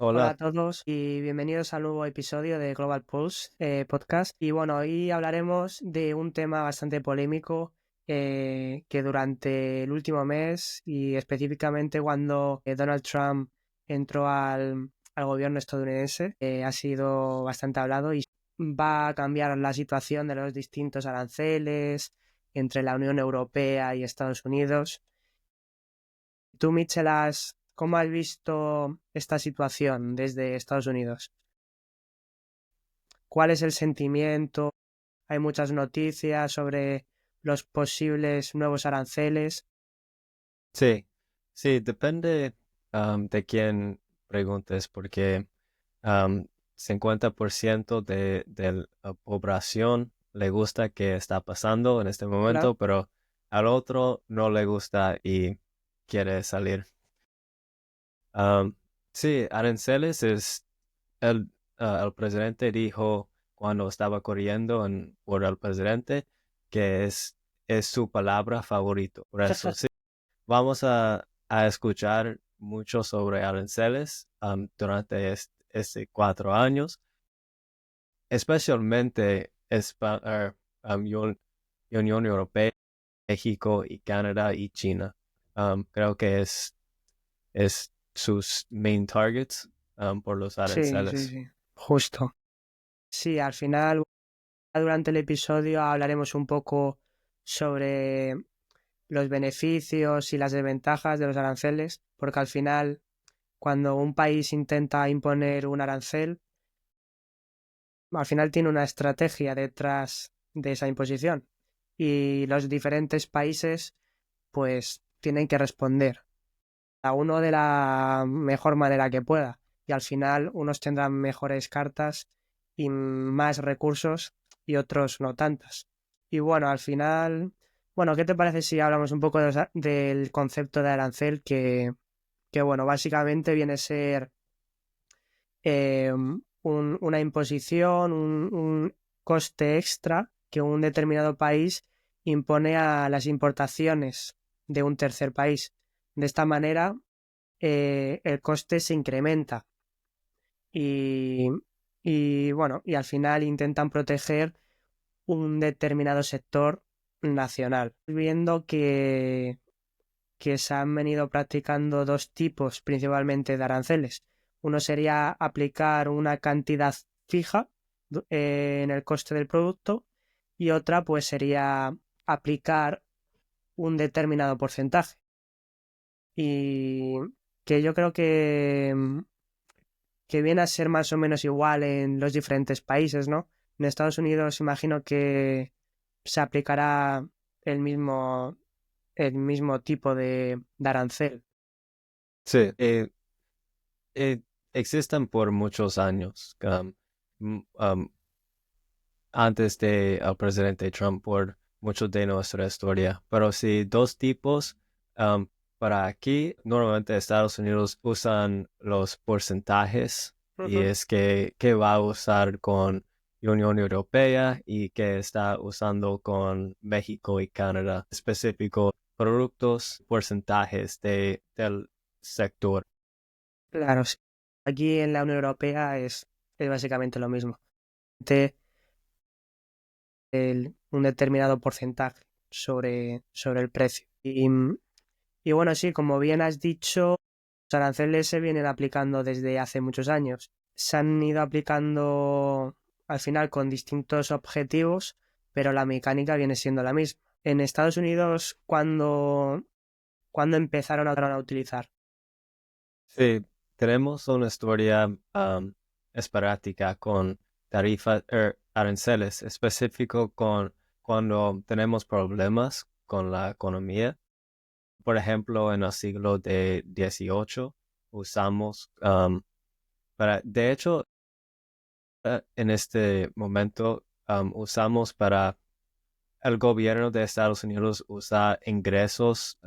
Hola a Hola, todos y bienvenidos al nuevo episodio de Global Pulse Podcast. Y bueno, hoy hablaremos de un tema bastante polémico que durante el último mes y específicamente cuando Donald Trump entró al gobierno estadounidense ha sido bastante hablado y va a cambiar la situación de los distintos aranceles entre la Unión Europea y Estados Unidos. Tú, Michelas, ¿cómo has visto esta situación desde Estados Unidos? ¿Cuál es el sentimiento? Hay muchas noticias sobre los posibles nuevos aranceles. Sí, sí, depende de quién preguntes, porque um, 50% de la población le gusta que está pasando en este Claro. momento, pero al otro no le gusta y quiere salir. Um, sí, aranceles es el presidente dijo cuando estaba corriendo por el presidente que es su palabra favorito. Por eso sí. Vamos a escuchar mucho sobre aranceles durante este 4 años, especialmente Unión Europea, México y Canadá y China. Creo que es sus main targets por los Sí, sí, aranceles. sí. Justo. Sí, al final, durante el episodio hablaremos un poco sobre los beneficios y las desventajas de los aranceles, porque al final, cuando un país intenta imponer un arancel, al final tiene una estrategia detrás de esa imposición y los diferentes países pues tienen que responder a uno de la mejor manera que pueda y al final unos tendrán mejores cartas y más recursos y otros no tantas. Y bueno, al final, bueno, ¿qué te parece si hablamos un poco del concepto de arancel que bueno, básicamente viene a ser una imposición, un coste extra que un determinado país impone a las importaciones de un tercer país. De esta manera, el coste se incrementa y, bueno, y al final intentan proteger un determinado sector nacional. Viendo que se han venido practicando dos tipos principalmente de aranceles. Uno sería aplicar una cantidad fija en el coste del producto y otra pues sería aplicar un determinado porcentaje. Y que yo creo que viene a ser más o menos igual en los diferentes países, ¿no? En Estados Unidos imagino que se aplicará el mismo, el mismo tipo de arancel. Sí, eh, existen por muchos años. M- um, Antes de el presidente Trump por mucho de nuestra historia. Pero sí, dos tipos. um, para aquí, normalmente Estados Unidos usan los porcentajes y Ujú. es que va a usar con Unión Europea y que está usando con México y Canadá. Específico, productos, porcentajes del sector. Claro, sí. Aquí en la Unión Europea es básicamente lo mismo. Un determinado porcentaje sobre el precio. Y bueno, sí, como bien has dicho, los aranceles se vienen aplicando desde hace muchos años. Se han ido aplicando al final con distintos objetivos, pero la mecánica viene siendo la misma. En Estados Unidos, cuando empezaron a utilizar. Sí, tenemos una historia esporádica con tarifas, aranceles, específico con cuando tenemos problemas con la economía. Por ejemplo, en el siglo de 18 usamos, de hecho, en este momento usamos para el gobierno de Estados Unidos usa ingresos.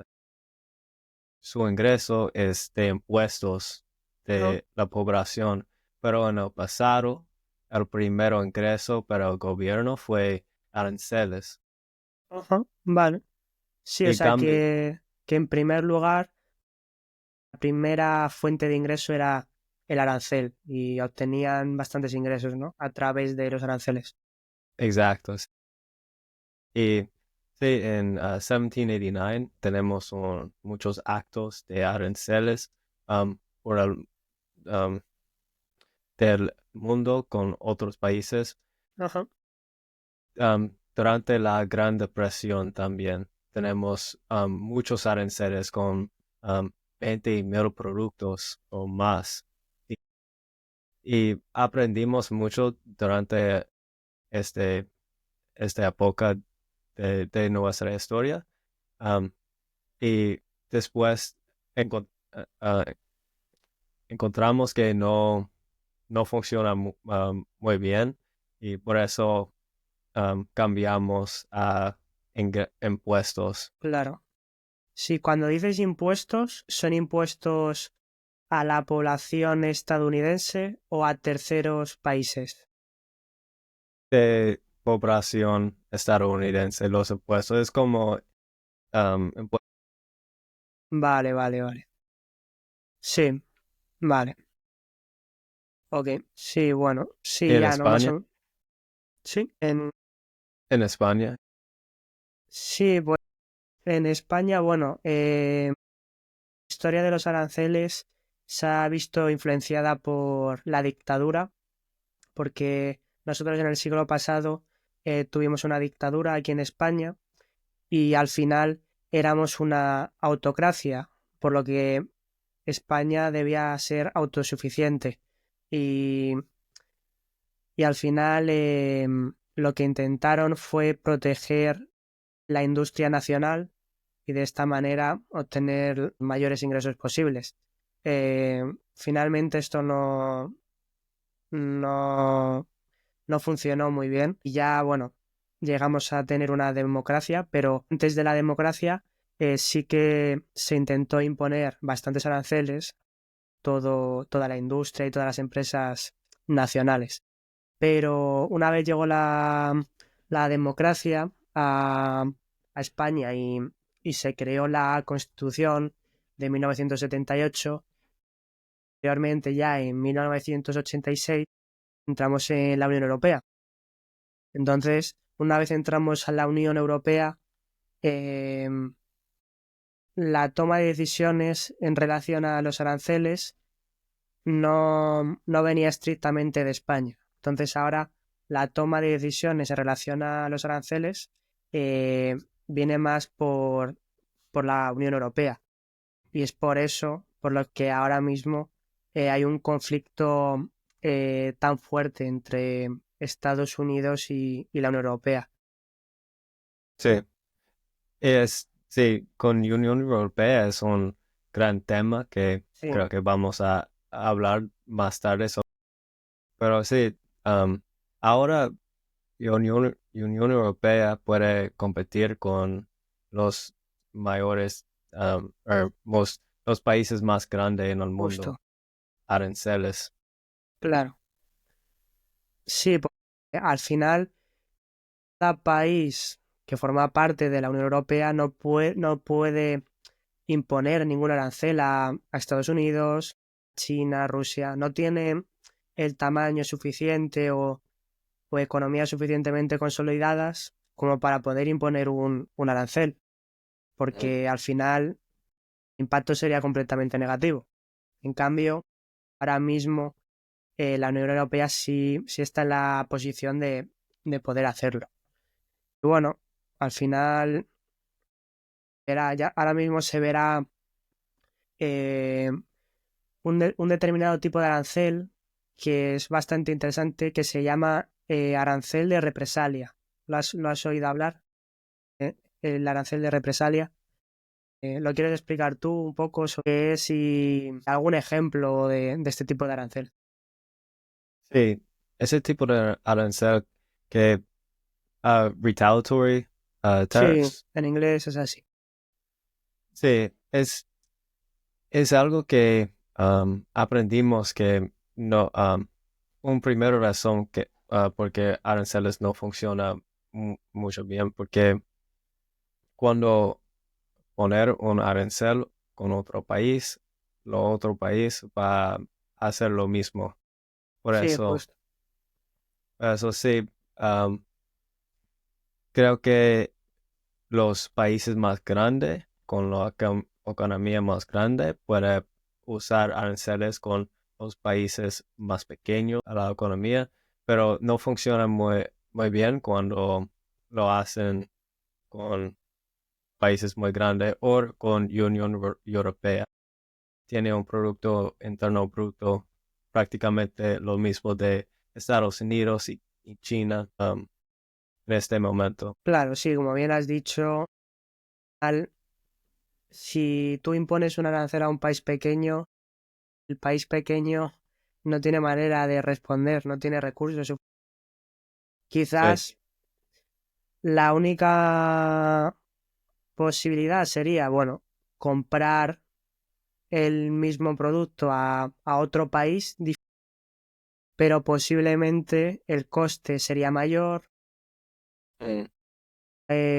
Su ingreso es de impuestos Ajá, de la población, pero en el pasado el primer ingreso para el gobierno fue aranceles. ajá, vale. Sí, o Y sea cambio, que en primer lugar, la primera fuente de ingreso era el arancel y obtenían bastantes ingresos, ¿no? A través de los aranceles. Exacto. Y sí, en 1789 tenemos muchos actos de aranceles por el del mundo con otros países. Ajá. Durante la Gran Depresión también tenemos muchos aranceles con 20,000 productos o más. Y, y aprendimos mucho durante este, esta época de nuestra historia. Um, y después encon- ah, encontramos que no funciona muy bien y por eso cambiamos a impuestos. Claro. Sí, cuando dices impuestos, ¿son impuestos a la población estadounidense o a terceros países? De población estadounidense. Los impuestos es como Vale, vale, vale. Sí, vale. Ok. Sí, bueno. Sí, en ya, ¿no? Más España. o... Sí, En España. sí, pues en España, bueno, la historia de los aranceles se ha visto influenciada por la dictadura, porque nosotros en el siglo pasado tuvimos una dictadura aquí en España y al final éramos una autocracia, por lo que España debía ser autosuficiente. Y, y al final lo que intentaron fue proteger la industria nacional y de esta manera obtener mayores ingresos posibles. Eh, Finalmente esto no, no funcionó muy bien y ya, bueno, llegamos a tener una democracia, pero antes de la democracia sí que se intentó imponer bastantes aranceles, toda la industria y todas las empresas nacionales. Pero una vez llegó la democracia a España y se creó la Constitución de 1978, posteriormente ya en 1986 entramos en la Unión Europea. Entonces, una vez entramos a la Unión Europea, eh, la toma de decisiones en relación a los aranceles no venía estrictamente de España. Entonces, ahora la toma de decisiones en relación a los aranceles eh, viene más por la Unión Europea. Y es por eso por lo que ahora mismo hay un conflicto tan fuerte entre Estados Unidos y la Unión Europea. Sí. Sí, con Unión Europea es un gran tema que Sí, creo que vamos a hablar más tarde. Pero sí, ahora Unión Europea puede competir con los mayores, los países más grandes en el justo, mundo, aranceles. claro. Sí, porque al final cada país que forma parte de la Unión Europea no puede imponer ningún arancel a Estados Unidos, China, Rusia. No tiene el tamaño suficiente o economías suficientemente consolidadas como para poder imponer un arancel, porque al final el impacto sería completamente negativo. En cambio, ahora mismo la Unión Europea sí está en la posición de poder hacerlo. Y bueno, al final ahora mismo se verá eh, un determinado tipo de arancel que es bastante interesante, que se llama arancel de represalia. Lo has oído hablar? El arancel de represalia. ¿Lo quieres explicar tú un poco sobre qué es y algún ejemplo de este tipo de arancel? Sí, ese tipo de arancel que retaliatory Sí, tariffs. en inglés es así. Sí, es algo que aprendimos que no, un primera razón que porque aranceles no funciona mucho bien, porque cuando poner un arancel con otro país, lo otro país va hacer lo mismo. Por Sí, eso, justo. eso sí, creo que los países más grandes, con la economía más grande, pueden usar aranceles con los países más pequeños a la economía, pero no funciona muy bien cuando lo hacen con países muy grandes o con Unión Europea. Tiene un producto interno bruto prácticamente lo mismo de Estados Unidos y China en este momento. Claro, sí, como bien has dicho, si tú impones un arancel a un país pequeño, el país pequeño no tiene manera de responder, no tiene recursos. Sí, Quizás la única posibilidad sería, bueno, comprar el mismo producto a otro país, pero posiblemente el coste sería mayor. mm,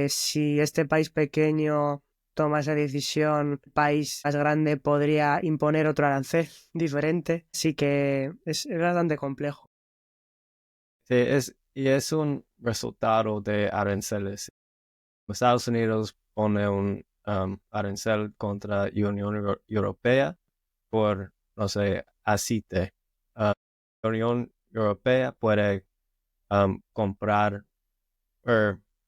Si este país pequeño toma esa decisión, el país más grande podría imponer otro arancel diferente. Sí que es bastante complejo. sí, y es un resultado de aranceles. Estados Unidos pone un arancel contra Unión Europea por, no sé, aceite. La Unión Europea puede comprar,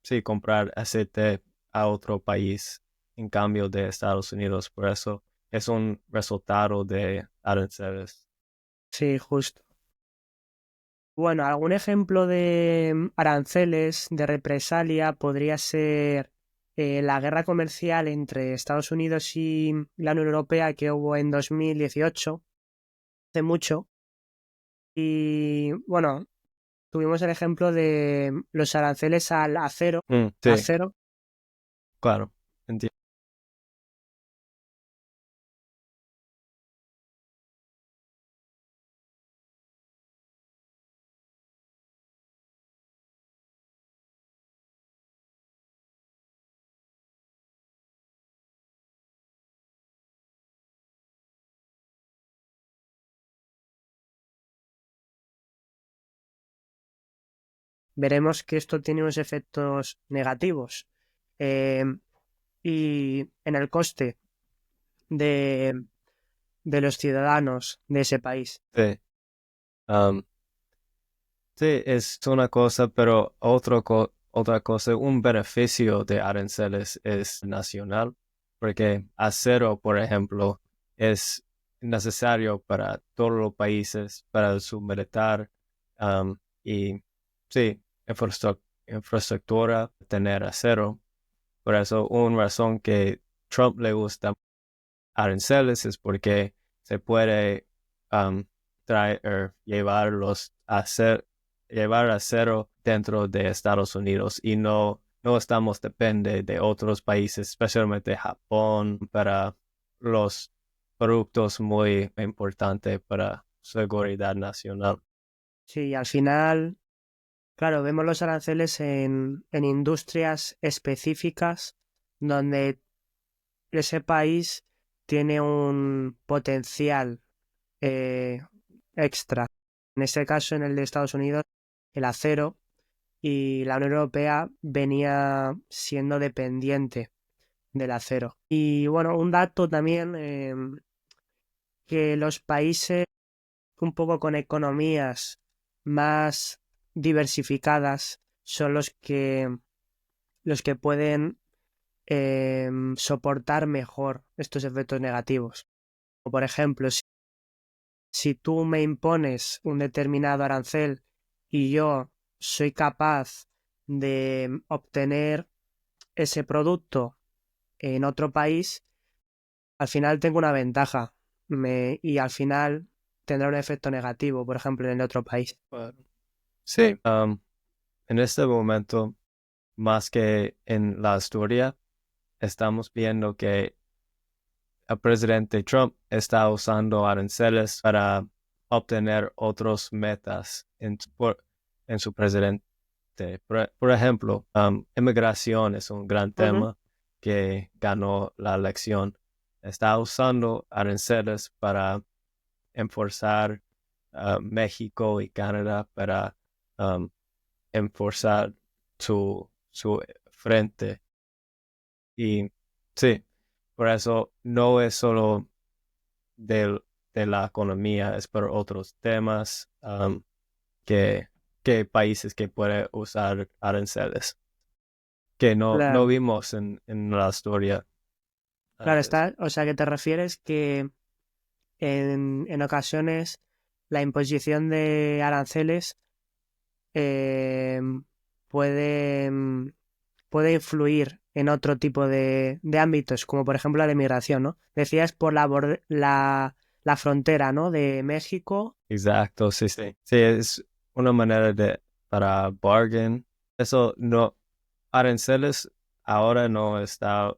sí, comprar aceite a otro país en cambio de Estados Unidos. Por eso es un resultado de aranceles. Sí, justo. Bueno, algún ejemplo de aranceles, de represalia, podría ser la guerra comercial entre Estados Unidos y la Unión Europea que hubo en 2018, hace mucho. Y bueno, tuvimos el ejemplo de los aranceles al acero. Sí, Acero, claro, entiendo. veremos que esto tiene unos efectos negativos eh, y en el coste de, de los ciudadanos de ese país. Sí. Sí, es una cosa, pero otra cosa, un beneficio de aranceles es nacional, porque acero, por ejemplo, es necesario para todos los países, para su militar, y sí, infraestructura, tener acero. Por eso, una razón que Trump le gusta aranceles es porque se puede traer, llevar acero dentro de Estados Unidos y no estamos depende de otros países, especialmente Japón, para los productos muy importantes para seguridad nacional. Sí, al final, claro, vemos los aranceles en industrias específicas donde ese país tiene un potencial eh, extra. En este caso, en el de Estados Unidos, el acero, y la Unión Europea venía siendo dependiente del acero. Y bueno, un dato también, que los países un poco con economías más diversificadas son los que pueden soportar mejor estos efectos negativos. O por ejemplo, si tú me impones un determinado arancel y yo soy capaz de obtener ese producto en otro país, al final tengo una ventaja y al final tendrá un efecto negativo, por ejemplo, en el otro país. Bueno, sí, en este momento, más que en la historia, estamos viendo que el presidente Trump está usando aranceles para obtener otros metas en su presidente. Por ejemplo, inmigración es un gran Ujú. tema que ganó la elección. Está usando aranceles para enforzar México y Canadá para enforzar su frente. Y sí, por eso no es solo de la economía, es por otros temas que, que países que pueden usar aranceles, que no Claro, vimos en la historia claro, antes. o sea que te refieres que en ocasiones la imposición de aranceles eh, puede, puede influir en otro tipo de ámbitos, como por ejemplo la de migración, ¿no? Decías por la frontera, ¿no? De México. Exacto, sí, sí. Sí, es una manera para bargain. Eso no, aranceles ahora no está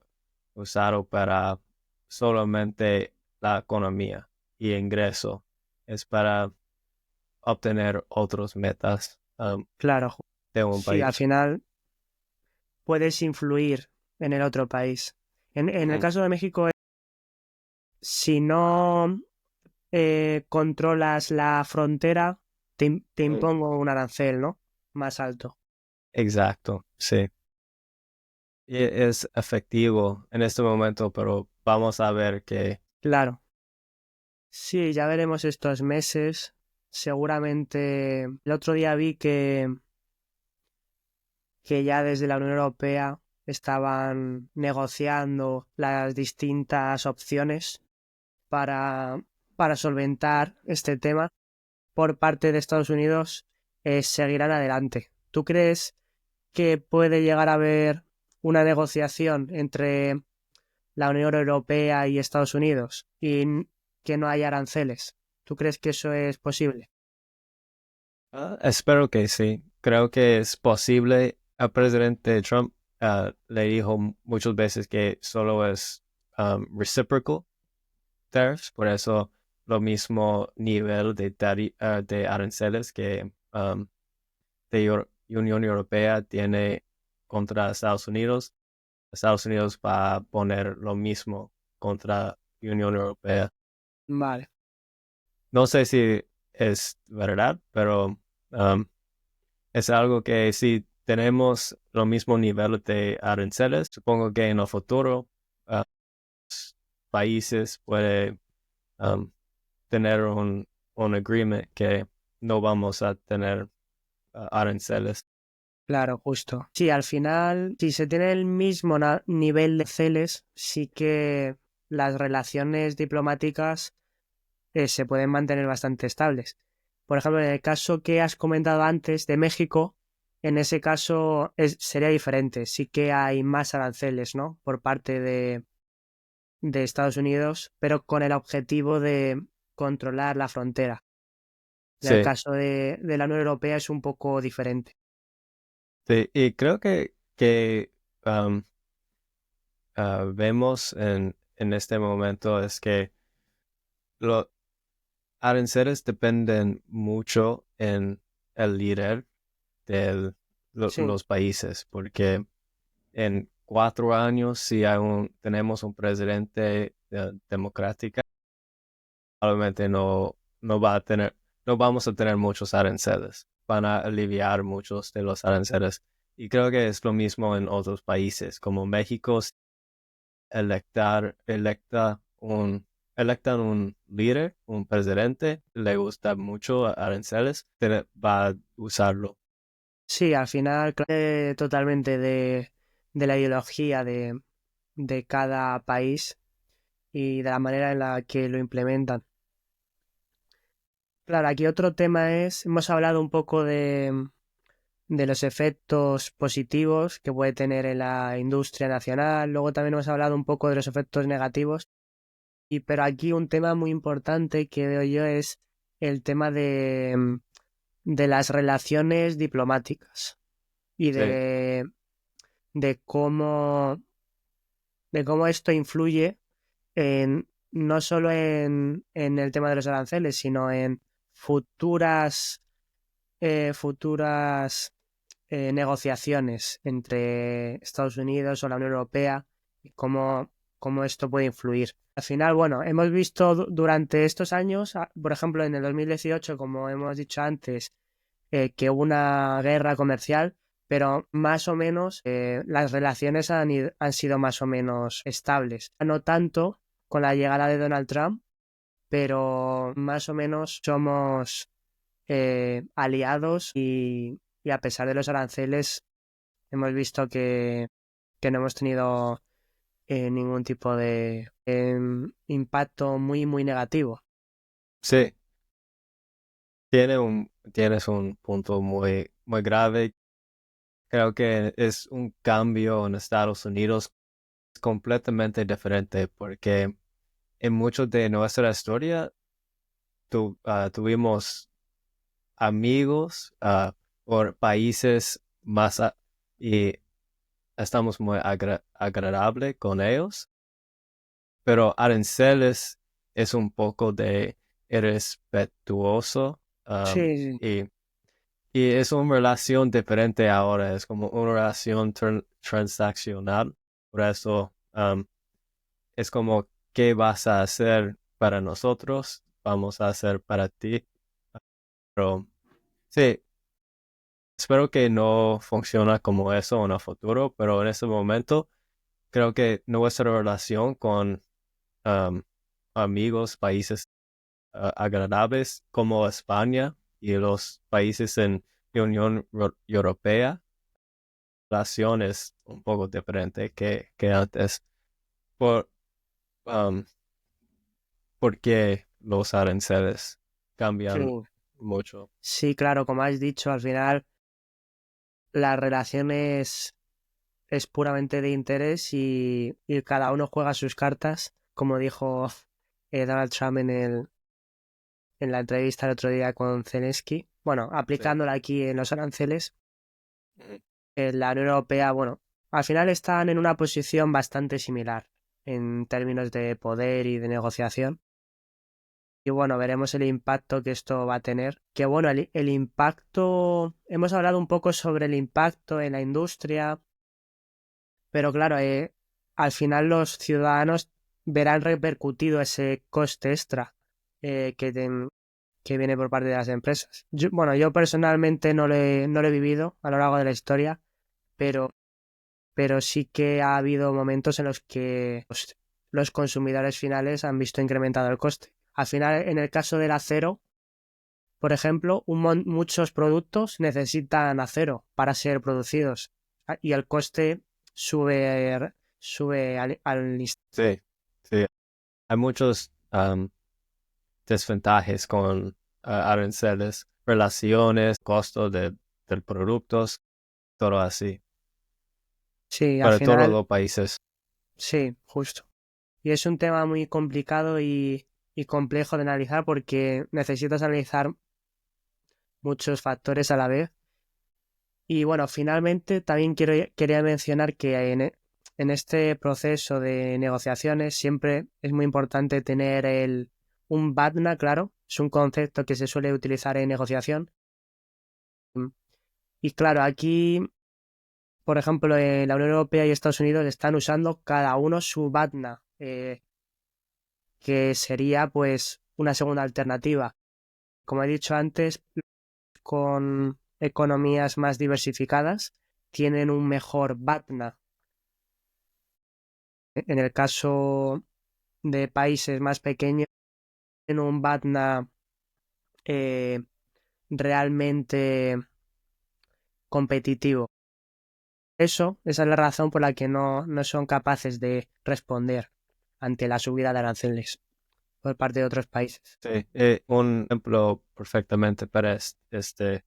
usado para solamente la economía y ingreso. Es para obtener otras metas Claro, de un sí, al país. final puedes influir en el otro país. En el Ujú. caso de México, si no controlas la frontera, te Mm. impongo un arancel, ¿no? Más alto. Exacto, sí. Y es efectivo en este momento, pero vamos a ver que Claro. Sí, ya veremos estos meses. Seguramente el otro día vi que ya desde la Unión Europea estaban negociando las distintas opciones para, para solventar este tema. Por parte de Estados Unidos, seguirán adelante. ¿Tú crees que puede llegar a haber una negociación entre la Unión Europea y Estados Unidos y que no haya aranceles? ¿Tú crees que eso es posible? espero que sí. Creo que es posible. El presidente Trump le dijo muchas veces que solo es reciprocal tariffs, por eso lo mismo nivel de aranceles que Unión Europea tiene contra Estados Unidos. Estados Unidos va a poner lo mismo contra Unión Europea. Vale. No sé si es verdad, pero um, es algo que si tenemos lo mismo nivel de aranceles, supongo que en el futuro uh, países pueden tener un agreement que no vamos a tener aranceles. Claro, justo. Sí, al final, si se tiene el mismo nivel de celes, sí que las relaciones diplomáticas se pueden mantener bastante estables. Por ejemplo, en el caso que has comentado antes de México, en ese caso sería diferente. Sí que hay más aranceles, ¿no? Por parte de Estados Unidos, pero con el objetivo de controlar la frontera. En el Sí, caso de la Unión Europea es un poco diferente. sí, y creo que vemos en este momento es que los aranceles dependen mucho en el líder de Sí, los países, porque en 4 años, si tenemos un presidente democrático, probablemente no va a tener, no vamos a tener muchos aranceles. Van a aliviar muchos de los aranceles. Y creo que es lo mismo en otros países, como México, si electa electan un líder, un presidente, le gusta mucho aranceles, va a usarlo. sí, al final totalmente de la ideología de cada país y de la manera en la que lo implementan. Claro, aquí otro tema es, hemos hablado un poco de los efectos positivos que puede tener en la industria nacional, luego también hemos hablado un poco de los efectos negativos, pero aquí un tema muy importante que veo yo es el tema de las relaciones diplomáticas y Sí, de cómo, de cómo esto influye no solo en el tema de los aranceles, sino en futuras negociaciones entre Estados Unidos o la Unión Europea y cómo cómo esto puede influir. Al final, bueno, hemos visto durante estos años, por ejemplo, en el 2018, como hemos dicho antes, que hubo una guerra comercial, pero más o menos las relaciones han sido más o menos estables. No tanto con la llegada de Donald Trump, pero más o menos somos aliados y a pesar de los aranceles hemos visto que no hemos tenido ningún tipo de impacto muy negativo. Sí, tienes un punto muy grave. Creo que es un cambio en Estados Unidos completamente diferente porque en mucho de nuestra historia tuvimos amigos por países y estamos muy agradable con ellos, pero aranceles es un poco de irrespetuoso Sí, sí, y, y es una relación diferente ahora, es como una relación transaccional, por eso es como qué vas a hacer para nosotros, vamos a hacer para ti, pero sí, espero que no funcione como eso en el futuro, pero en ese momento creo que nuestra relación con um, amigos, países agradables como España y los países en la Unión Europea, la relación es un poco diferente que antes, por, um, porque los aranceles sí. cambian mucho. Sí, claro, como has dicho, al final la relación es puramente de interés y cada uno juega sus cartas, como dijo Donald Trump en la entrevista el otro día con Zelensky. Bueno, Sí. aplicándola aquí en los aranceles, Ujú. la Unión Europea, bueno, al final están en una posición bastante similar en términos de poder y de negociación. Y bueno, veremos el impacto que esto va a tener. Que bueno, el impacto, hemos hablado un poco sobre el impacto en la industria, pero claro, al final los ciudadanos verán repercutido ese coste extra que viene por parte de las empresas. Bueno, yo personalmente no lo he vivido a lo largo de la historia, pero, pero sí que ha habido momentos en los que los consumidores finales han visto incrementado el coste. Al final, en el caso del acero, por ejemplo, muchos productos necesitan acero para ser producidos y el coste sube al instante. Sí, sí. Hay muchos desventajas con aranceles, relaciones, costo del productos, todo así, Sí, al para todos final, los países. sí, justo. Y es un tema muy complicado y complejo de analizar porque necesitas analizar muchos factores a la vez. Y bueno, finalmente también quería mencionar que en este proceso de negociaciones siempre es muy importante tener un BATNA, claro, es un concepto que se suele utilizar en negociación. Y claro, aquí, por ejemplo, la Unión Europea y Estados Unidos están usando cada uno su BATNA, que sería pues una segunda alternativa. Como he dicho antes, con economías más diversificadas tienen un mejor BATNA. En el caso de países más pequeños, tienen un BATNA eh, realmente competitivo. Esa es la razón por la que no son capaces de responder ante la subida de aranceles por parte de otros países. Sí, un ejemplo perfectamente para este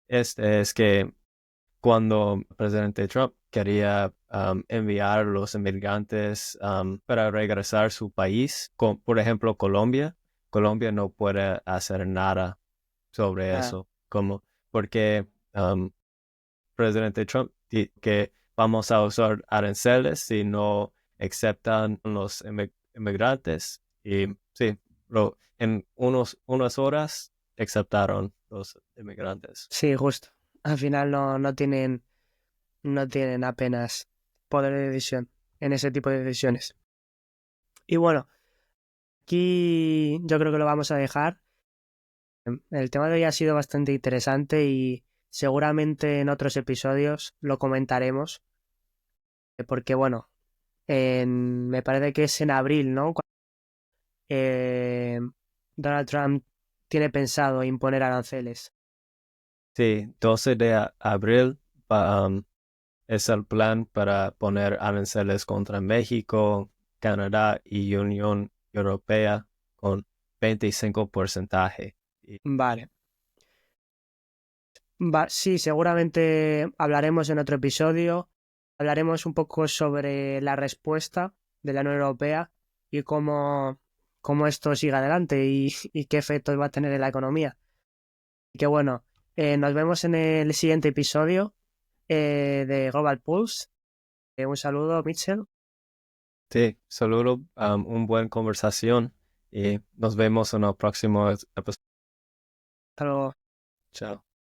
es que cuando el presidente Trump quería enviar a los inmigrantes para regresar a su país, por ejemplo, Colombia no puede hacer nada sobre Ah, eso, como porque presidente Trump dice que vamos a usar aranceles si no aceptan los inmigrantes y sí, en unas horas aceptaron los inmigrantes. sí, justo. Al final no tienen apenas poder de decisión en ese tipo de decisiones. Y bueno, aquí yo creo que lo vamos a dejar. El tema de hoy ha sido bastante interesante y seguramente en otros episodios lo comentaremos, porque bueno, me parece que es en abril, ¿no? Eh, Donald Trump tiene pensado imponer aranceles. Sí, 12 de abril es el plan para poner aranceles contra México, Canadá y Unión Europea con 25%. Y Vale. Sí, seguramente hablaremos en otro episodio. Hablaremos un poco sobre la respuesta de la Unión Europea y cómo esto sigue adelante y qué efectos va a tener en la economía. Y que bueno, nos vemos en el siguiente episodio de Global Pulse. Un saludo, Mitchell. sí, saludo, un buen conversación y nos vemos en el próximo episodio. Hasta luego. Chao.